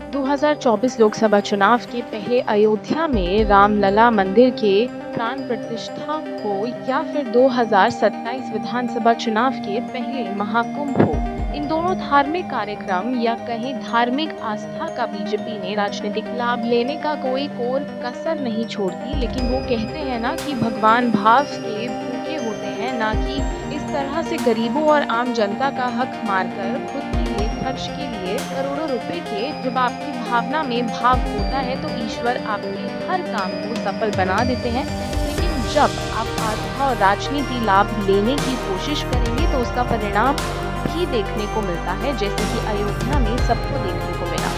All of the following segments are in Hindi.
2024 लोकसभा चुनाव के पहले अयोध्या में रामलला मंदिर के प्राण प्रतिष्ठा हो या फिर 2027 विधानसभा चुनाव के पहले महाकुंभ हो, इन दोनों धार्मिक कार्यक्रम या कहीं धार्मिक आस्था का बीजेपी ने राजनीतिक लाभ लेने का कोई कोर कसर नहीं छोड़ती। लेकिन वो कहते हैं ना कि भगवान भाव के भूखे होते हैं, ना कि इस तरह से गरीबों और आम जनता का हक मारकर खुद के लिए खर्च के लिए करोड़ों रुपए के। जब आपकी भावना में भाव होता है तो ईश्वर आपके हर काम को सफल बना देते हैं। लेकिन जब आप आस्था और राजनीति लाभ लेने की कोशिश करेंगे तो उसका परिणाम भी देखने को मिलता है, जैसे कि अयोध्या में सबको देखने को मिला।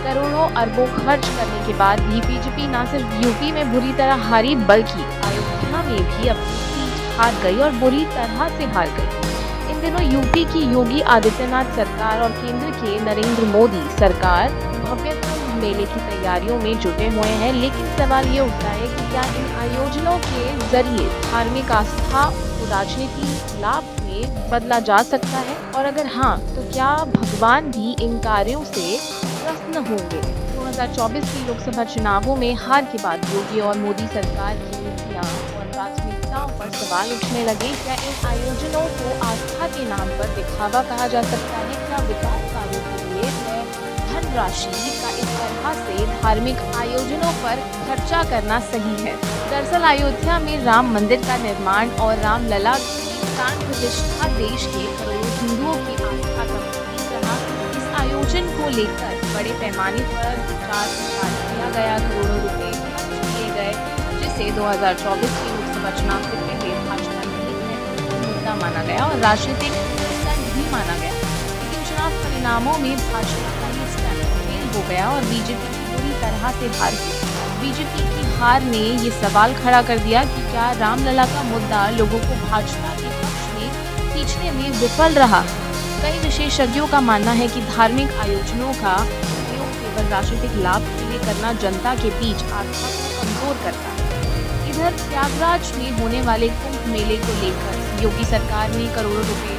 करोड़ों अरबों खर्च करने के बाद भी बीजेपी न सिर्फ यूपी में बुरी तरह हारी बल्कि अयोध्या में भी अपनी सीट हार गई और बुरी तरह से हार गई। इन दिनों यूपी की योगी आदित्यनाथ सरकार और केंद्र के नरेंद्र मोदी सरकार भव्य कुंभ मेले की तैयारियों में जुटे हुए हैं। लेकिन सवाल ये उठता है कि क्या इन आयोजनों के जरिए धार्मिक आस्था को राजनीति लाभ में बदला जा सकता है, और अगर हाँ तो क्या भगवान भी इन कार्यों से प्रसन्न होंगे। 2024 के लोकसभा चुनावों में हार के बाद योगी और मोदी सरकार की नीतियां और प्राथमिकताओं पर सवाल उठने लगे। क्या इन आयोजनों को आस्था के नाम पर दिखावा कहा जा सकता है? क्या विकास कार्यों के लिए धनराशि का इस तरह से धार्मिक आयोजनों पर खर्चा करना सही है? दरअसल अयोध्या में राम मंदिर का निर्माण और रामलला की प्राण प्रतिष्ठा देश के करोड़ों हिंदुओं की आस्था का प्रतीक रहा। इस आयोजन को लेकर बड़े पैमाने पर विचार विमर्श किया गया, करोड़ों रुपए खर्च किए गए, जिसे 2024 के लोकसभा चुनाव से पहले भाजपा ने एक महत्वपूर्ण मुद्दा माना गया और राजनीतिक स्टंट भी माना गया। लेकिन चुनाव परिणामों में भाजपा का ये स्टंट फेल हो गया और बीजेपी पूरी तरह से हार गई। बीजेपी की हार ने ये सवाल खड़ा कर दिया कि क्या रामलला का मुद्दा लोगों को भाजपा के पक्ष में खींचने में विफल रहा। कई विशेषज्ञों का मानना है कि धार्मिक आयोजनों का उपयोग केवल राजनीतिक लाभ के लिए करना जनता के बीच आस्था को कमजोर करता है। इधर प्रयागराज में होने वाले कुंभ मेले को लेकर योगी सरकार ने करोड़ों रुपए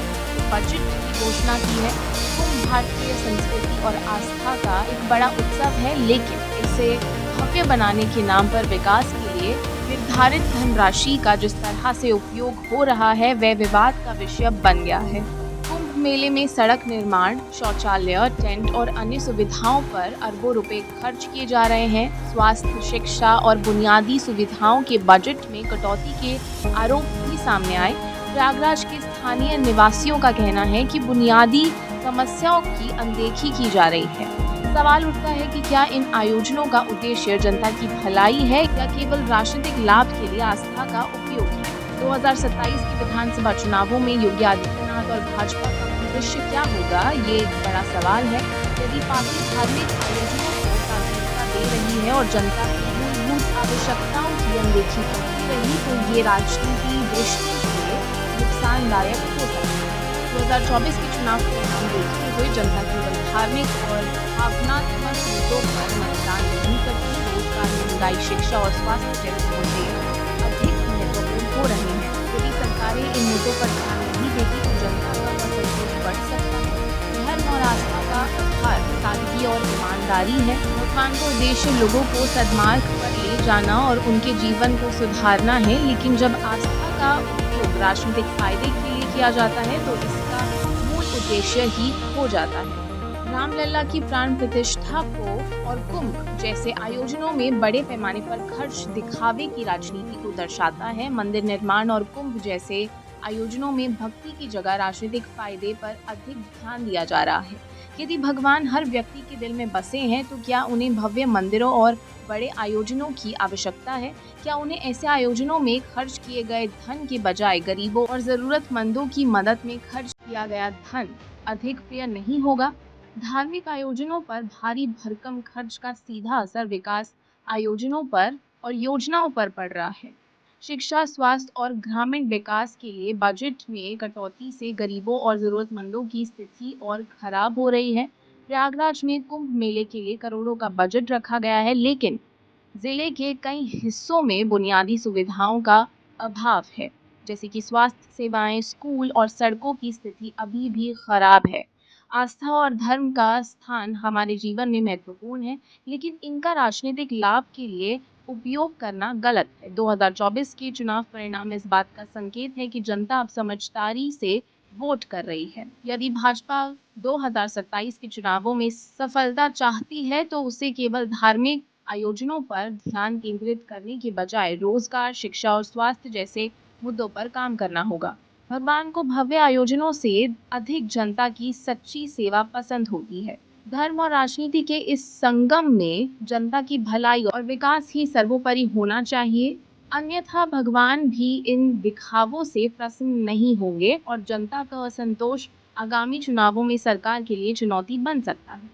बजट की घोषणा की है। कुंभ भारतीय संस्कृति और आस्था का एक बड़ा उत्सव है, लेकिन इसे भव्य बनाने के नाम पर विकास के लिए निर्धारित धनराशि का जिस तरह से उपयोग हो रहा है वह विवाद का विषय बन गया है। कुंभ मेले में सड़क निर्माण, शौचालय, टेंट और अन्य सुविधाओं पर अरबों रुपए खर्च किए जा रहे हैं। स्वास्थ्य, शिक्षा और बुनियादी सुविधाओं के बजट में कटौती के आरोप भी सामने आए। प्रयागराज के स्थानीय निवासियों का कहना है कि बुनियादी समस्याओं की अनदेखी की जा रही है। सवाल उठता है कि क्या इन आयोजनों का उद्देश्य जनता की भलाई है या केवल राजनीतिक लाभ के लिए आस्था का उपयोग है। 2027 के विधानसभा चुनावों में योगी आदित्यनाथ और भाजपा का भविष्य क्या होगा, ये एक बड़ा सवाल है। यदि पार्टी धार्मिक आयोजनों को प्राथमिकता दे रही है और जनता की मूलभूत आवश्यकताओं की अनदेखी करती रही तो ये राजनीति दृष्टि से नुकसानदायक हो सकता है। 2024 के चुनाव परिणाम देखते हुए जनता केवल धार्मिक और भावनात्मक मुद्दों पर मतदान नहीं करती। रोजगार, महंगाई, शिक्षा और स्वास्थ्य जैसे मुद्दे अधिक महत्वपूर्ण हो रहे हैं। यदि सरकारें इन मुद्दों पर ध्यान नहीं देती तो जनता का असंतोष बढ़ सकता है। धर्म और आस्था का आधार सादगी और ईमानदारी है। भगवान का उद्देश्य लोगों को सद्मार्ग पर ले जाना और उनके जीवन को सुधारना है, लेकिन जब आस्था का उपयोग राजनीतिक फायदे के लिए किया जाता है तो इसका मूल उद्देश्य ही खो जाता है। रामलला की प्राण प्रतिष्ठा को और कुंभ जैसे आयोजनों में बड़े पैमाने पर खर्च दिखावे की राजनीति को दर्शाता है। मंदिर निर्माण और कुंभ जैसे आयोजनों में भक्ति की जगह राजनीतिक फायदे पर अधिक ध्यान दिया जा रहा है। यदि भगवान हर व्यक्ति के दिल में बसे हैं तो क्या उन्हें भव्य मंदिरों और बड़े आयोजनों की आवश्यकता है? क्या उन्हें ऐसे आयोजनों में खर्च किए गए धन के बजाय गरीबों और जरूरतमंदों की मदद में खर्च किया गया धन अधिक प्रिय नहीं होगा? धार्मिक आयोजनों पर भारी भरकम खर्च का सीधा असर विकास आयोजनों पर और योजनाओं पर पड़ रहा है। शिक्षा, स्वास्थ्य और ग्रामीण विकास के लिए बजट में कटौती से गरीबों और जरूरतमंदों की स्थिति और खराब हो रही है। प्रयागराज में कुंभ मेले के लिए करोड़ों का बजट रखा गया है, लेकिन जिले के कई हिस्सों में बुनियादी सुविधाओं का अभाव है, जैसे कि स्वास्थ्य सेवाएं, स्कूल और सड़कों की स्थिति अभी भी खराब है। आस्था और धर्म का स्थान हमारे जीवन में महत्वपूर्ण है, लेकिन इनका राजनीतिक लाभ के लिए उपयोग करना गलत है। 2024 के चुनाव परिणाम इस बात का संकेत है कि जनता अब समझदारी से वोट कर रही है। यदि भाजपा 2027 के चुनावों में सफलता चाहती है, तो उसे केवल धार्मिक आयोजनों पर ध्यान केंद्रित करने के बजाय रोजगार, शिक्षा और स्वास्थ्य जैसे मुद्दों पर काम करना होगा। भगवान को भव्य आयोजनों से अधिक जनता की सच्ची सेवा पसंद होती है। धर्म और राजनीति के इस संगम में जनता की भलाई और विकास ही सर्वोपरि होना चाहिए। अन्यथा भगवान भी इन दिखावों से प्रसन्न नहीं होंगे और जनता का असंतोष आगामी चुनावों में सरकार के लिए चुनौती बन सकता है।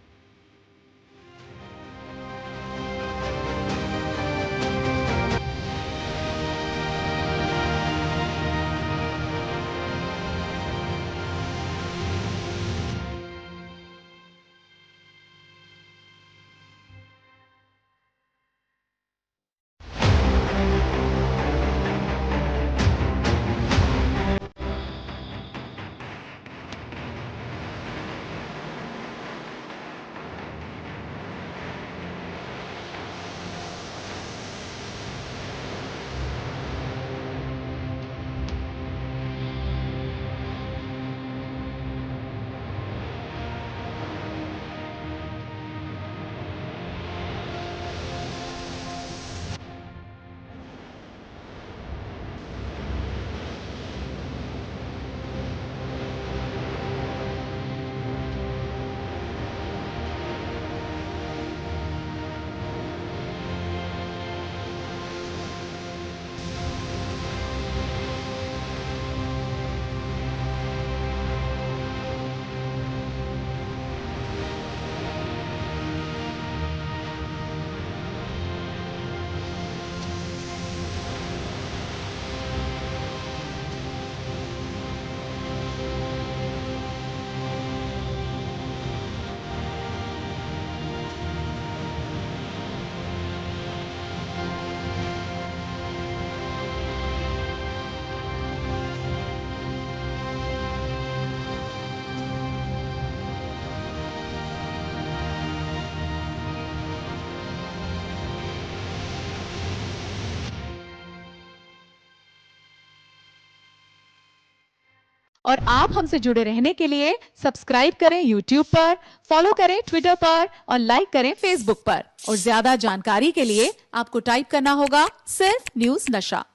और आप हमसे जुड़े रहने के लिए सब्सक्राइब करें YouTube पर, फॉलो करें ट्विटर पर और लाइक करें Facebook पर। और ज्यादा जानकारी के लिए आपको टाइप करना होगा सिर्फ न्यूज नशा।